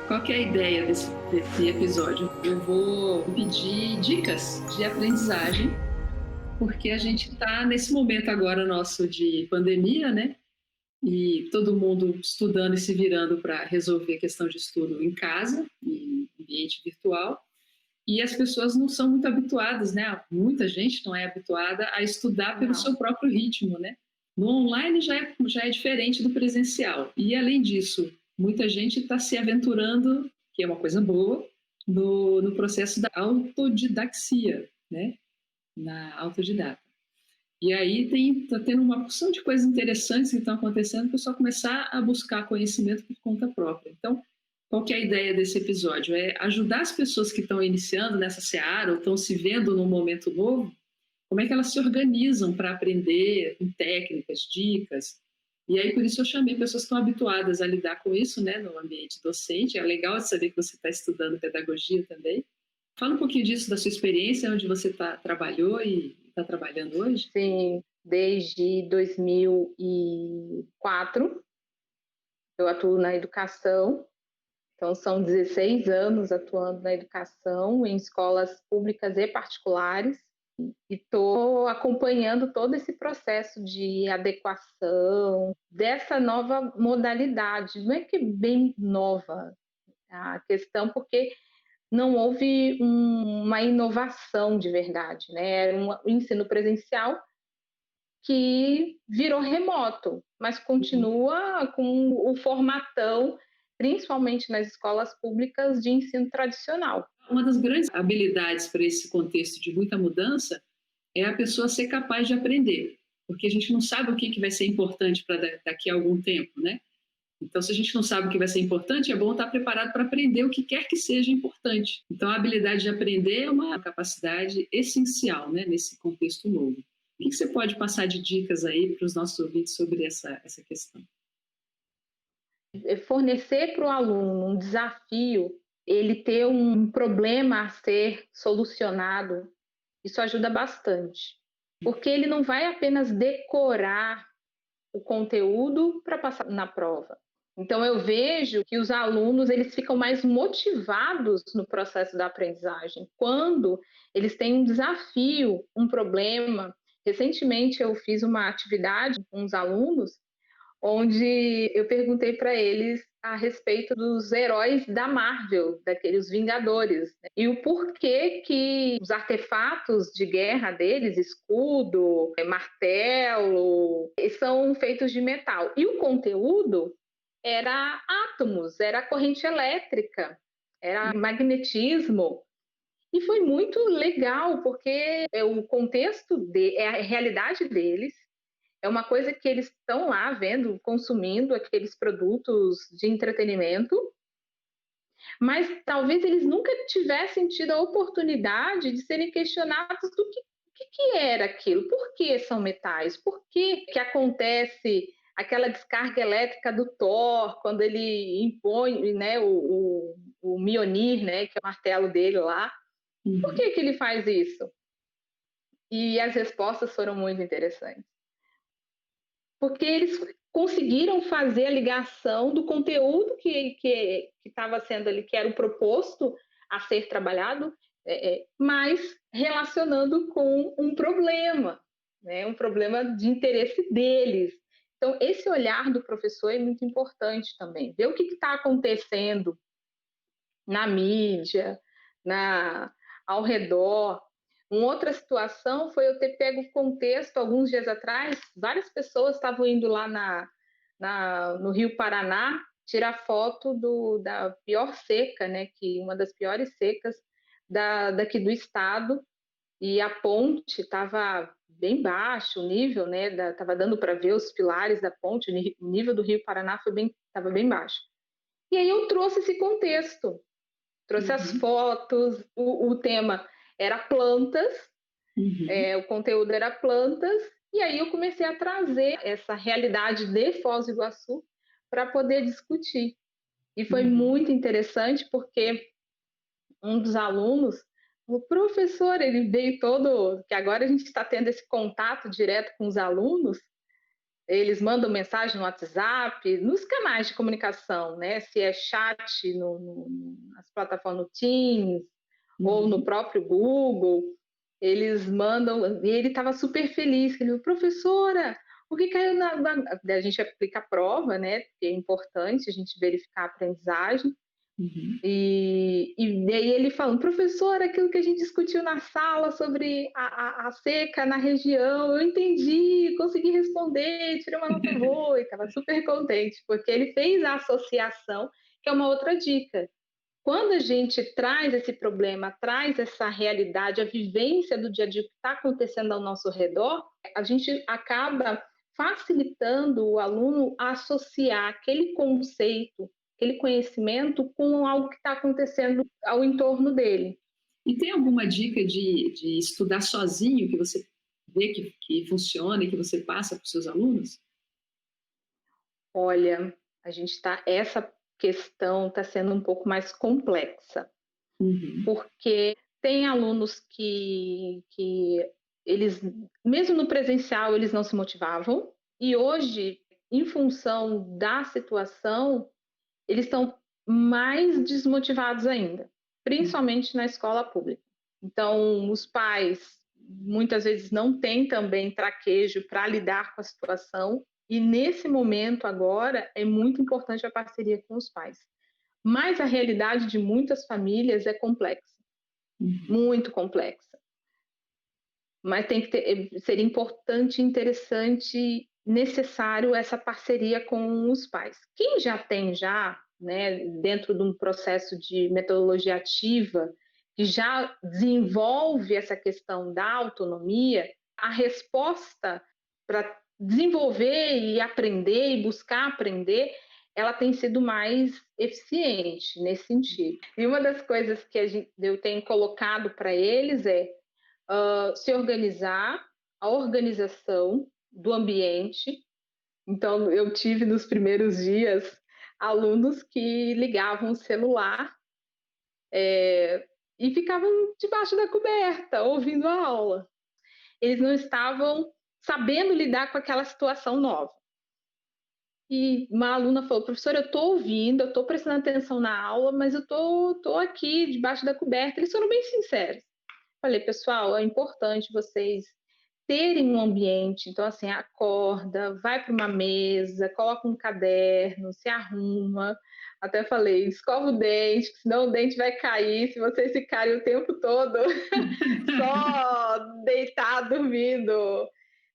Qual que é a ideia desse episódio? Eu vou pedir dicas de aprendizagem, porque a gente está nesse momento agora nosso de pandemia, né? E todo mundo estudando e se virando para resolver a questão de estudo em casa, em ambiente virtual. E as pessoas não são muito habituadas, né? Muita gente não é habituada a estudar pelo seu Não. próprio ritmo, né? No online já é diferente do presencial. E, além disso, muita gente está se aventurando, que é uma coisa boa, no processo da autodidaxia, né? Na autodidata. E aí está tendo uma porção de coisas interessantes que estão acontecendo, para o pessoal começar a buscar conhecimento por conta própria. Então, qual que é a ideia desse episódio? É ajudar as pessoas que estão iniciando nessa seara ou estão se vendo num momento novo, como é que elas se organizam para aprender, com técnicas, dicas. E aí, por isso, eu chamei pessoas que estão habituadas a lidar com isso, né, no ambiente docente. É legal de saber que você está estudando pedagogia também. Fala um pouquinho disso, da sua experiência, onde você trabalhou e está trabalhando hoje. Sim, desde 2004 eu atuo na educação, então são 16 anos atuando na educação, em escolas públicas e particulares, e estou acompanhando todo esse processo de adequação dessa nova modalidade. Não é que é bem nova a questão, porque não houve uma inovação de verdade, né? Era um ensino presencial que virou remoto, mas continua com o formatão, principalmente nas escolas públicas de ensino tradicional. Uma das grandes habilidades para esse contexto de muita mudança é a pessoa ser capaz de aprender, porque a gente não sabe o que vai ser importante para daqui a algum tempo, né? Então, se a gente não sabe o que vai ser importante, é bom estar preparado para aprender o que quer que seja importante. Então, a habilidade de aprender é uma capacidade essencial, né, nesse contexto novo. O que você pode passar de dicas aí para os nossos ouvintes sobre essa questão? Fornecer para o aluno um desafio, ele ter um problema a ser solucionado, isso ajuda bastante, porque ele não vai apenas decorar o conteúdo para passar na prova. Então eu vejo que os alunos eles ficam mais motivados no processo da aprendizagem quando eles têm um desafio, um problema. Recentemente eu fiz uma atividade com os alunos onde eu perguntei para eles a respeito dos heróis da Marvel, daqueles Vingadores, né? E o porquê que os artefatos de guerra deles, escudo, martelo, são feitos de metal. E o conteúdo era átomos, era corrente elétrica, era magnetismo. E foi muito legal, porque o contexto, é a realidade deles, é uma coisa que eles estão lá vendo, consumindo aqueles produtos de entretenimento, mas talvez eles nunca tivessem tido a oportunidade de serem questionados do que era aquilo, por que são metais, por que acontece aquela descarga elétrica do Thor, quando ele impõe, né, o Mjolnir, né, que é o martelo dele lá, por que ele faz isso? E as respostas foram muito interessantes. Porque eles conseguiram fazer a ligação do conteúdo que estava sendo ali, que era o proposto a ser trabalhado, mas relacionando com um problema, né? Um problema de interesse deles. Então, esse olhar do professor é muito importante também. Ver o que está acontecendo na mídia, ao redor. Uma outra situação foi eu ter pego o contexto, alguns dias atrás, várias pessoas estavam indo lá no Rio Paraná tirar foto da pior seca, né, que uma das piores secas daqui do estado, e a ponte estava bem baixo, o nível, né, estava dando para ver os pilares da ponte, o nível do Rio Paraná estava bem baixo. E aí eu trouxe esse contexto, trouxe as fotos, o tema era plantas, o conteúdo era plantas, e aí eu comecei a trazer essa realidade de Foz do Iguaçu para poder discutir. E foi muito interessante porque um dos alunos, o professor, ele veio todo, que agora a gente está tendo esse contato direto com os alunos, Eles mandam mensagem no WhatsApp, nos canais de comunicação, né? Se é chat nas plataformas no Teams ou no Uhum. próprio Google, eles mandam. E ele estava super feliz, que ele falou, professora, o que caiu A gente aplica a prova, né? Porque é importante a gente verificar a aprendizagem. Uhum. E daí ele falando, professor, aquilo que a gente discutiu na sala sobre a seca na região, eu entendi, consegui responder, tirei uma nota boa, e estava super contente, porque ele fez a associação, que é uma outra dica. Quando a gente traz esse problema, traz essa realidade, a vivência do dia a dia que está acontecendo ao nosso redor, a gente acaba facilitando o aluno a associar aquele conceito, aquele conhecimento com algo que está acontecendo ao entorno dele. E tem alguma dica de estudar sozinho que você vê que funciona e que você passa para os seus alunos? Olha, essa questão está sendo um pouco mais complexa, Uhum. porque tem alunos que eles, mesmo no presencial, eles não se motivavam, e hoje, em função da situação, eles estão mais desmotivados ainda, principalmente na escola pública. Então, os pais muitas vezes não têm também traquejo para lidar com a situação, e nesse momento agora é muito importante a parceria com os pais. Mas a realidade de muitas famílias é complexa, Uhum. muito complexa. Mas tem que ter, seria importante, interessante, necessário essa parceria com os pais. Quem já tem né, dentro de um processo de metodologia ativa, que já desenvolve essa questão da autonomia, a resposta para desenvolver e aprender e buscar aprender, ela tem sido mais eficiente nesse sentido. E uma das coisas que eu tenho colocado para eles é se organizar, a organização do ambiente. Então, eu tive nos primeiros dias alunos que ligavam o celular e ficavam debaixo da coberta, ouvindo a aula. Eles não estavam sabendo lidar com aquela situação nova. E uma aluna falou, professora, eu estou ouvindo, eu estou prestando atenção na aula, mas eu tô aqui debaixo da coberta. Eles foram bem sinceros. Falei, pessoal, é importante vocês terem um ambiente, então assim, acorda, vai para uma mesa, coloca um caderno, se arruma. Até falei, escova o dente, senão o dente vai cair se vocês ficarem o tempo todo só deitado, dormindo.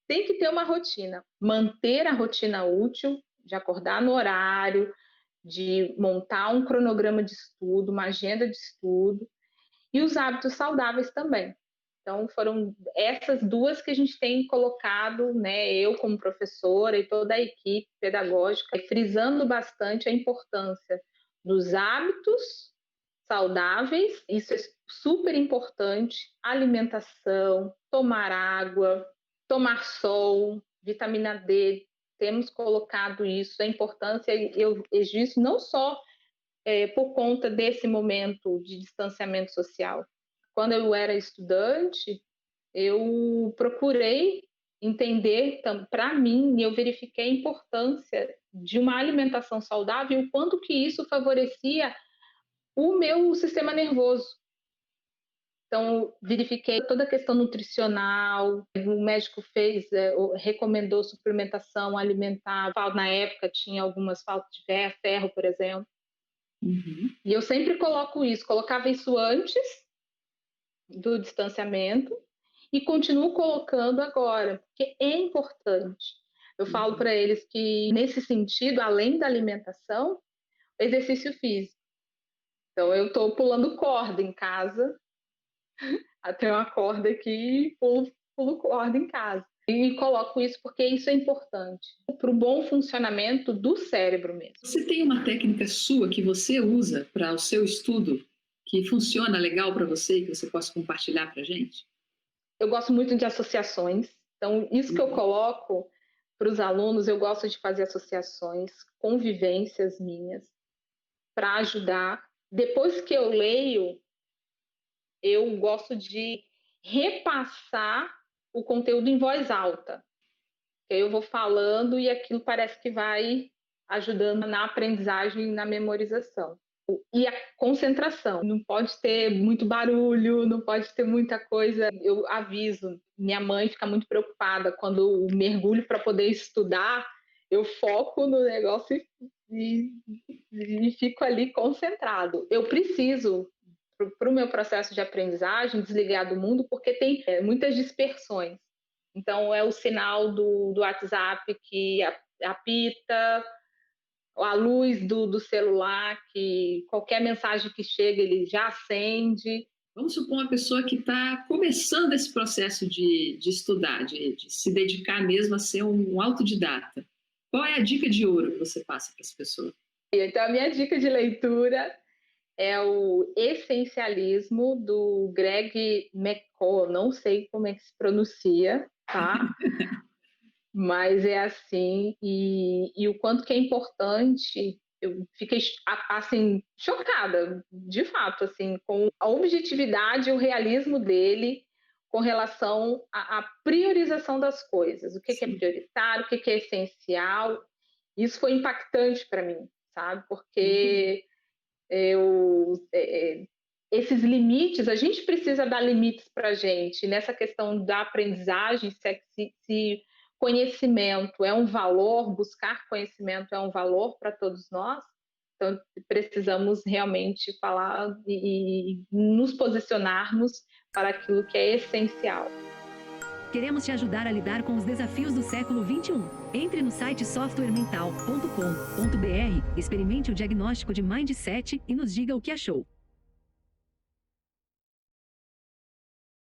Tem que ter uma rotina, manter a rotina útil, de acordar no horário, de montar um cronograma de estudo, uma agenda de estudo, e os hábitos saudáveis também. Então, foram essas duas que a gente tem colocado, né, eu como professora e toda a equipe pedagógica, frisando bastante a importância dos hábitos saudáveis, isso é super importante, alimentação, tomar água, tomar sol, vitamina D, temos colocado isso, a importância, eu isso não só por conta desse momento de distanciamento social. Quando eu era estudante, eu procurei entender, para mim, eu verifiquei a importância de uma alimentação saudável e o quanto que isso favorecia o meu sistema nervoso. Então, verifiquei toda a questão nutricional, o médico recomendou suplementação alimentar, na época tinha algumas faltas de ferro, por exemplo. Uhum. E eu sempre colocava isso antes do distanciamento e continuo colocando agora, porque é importante. Eu falo Uhum. para eles que, nesse sentido, além da alimentação, exercício físico. Então, eu estou pulando corda em casa, até uma corda aqui, pulo corda em casa. E coloco isso porque isso é importante para o bom funcionamento do cérebro mesmo. Você tem uma técnica sua que você usa para o seu estudo que funciona legal para você e que você possa compartilhar para a gente? Eu gosto muito de associações, então isso que eu coloco para os alunos, eu gosto de fazer associações, convivências minhas, para ajudar. Depois que eu leio, eu gosto de repassar o conteúdo em voz alta. Que aí eu vou falando e aquilo parece que vai ajudando na aprendizagem e na memorização. E a concentração, não pode ter muito barulho, não pode ter muita coisa. Eu aviso, minha mãe fica muito preocupada quando eu mergulho para poder estudar, eu foco no negócio e fico ali concentrado. Eu preciso, para o meu processo de aprendizagem, desligar do mundo, porque tem muitas dispersões. Então, é o sinal do WhatsApp que apita, a luz do celular, que qualquer mensagem que chega, ele já acende. Vamos supor uma pessoa que está começando esse processo de estudar, de se dedicar mesmo a ser um autodidata. Qual é a dica de ouro que você passa para essa pessoa? Então, a minha dica de leitura é o Essencialismo, do Greg McCall. Não sei como é que se pronuncia, tá? Mas é assim, e o quanto que é importante, eu fiquei assim, chocada, de fato, assim, com a objetividade e o realismo dele com relação à priorização das coisas, o que é prioritário, o que é essencial. Isso foi impactante para mim, sabe? Porque esses limites, a gente precisa dar limites para a gente, nessa questão da aprendizagem, se conhecimento é um valor, buscar conhecimento é um valor para todos nós, então precisamos realmente falar e nos posicionarmos para aquilo que é essencial. Queremos te ajudar a lidar com os desafios do século XXI. Entre no site softwaremental.com.br, experimente o diagnóstico de Mindset e nos diga o que achou.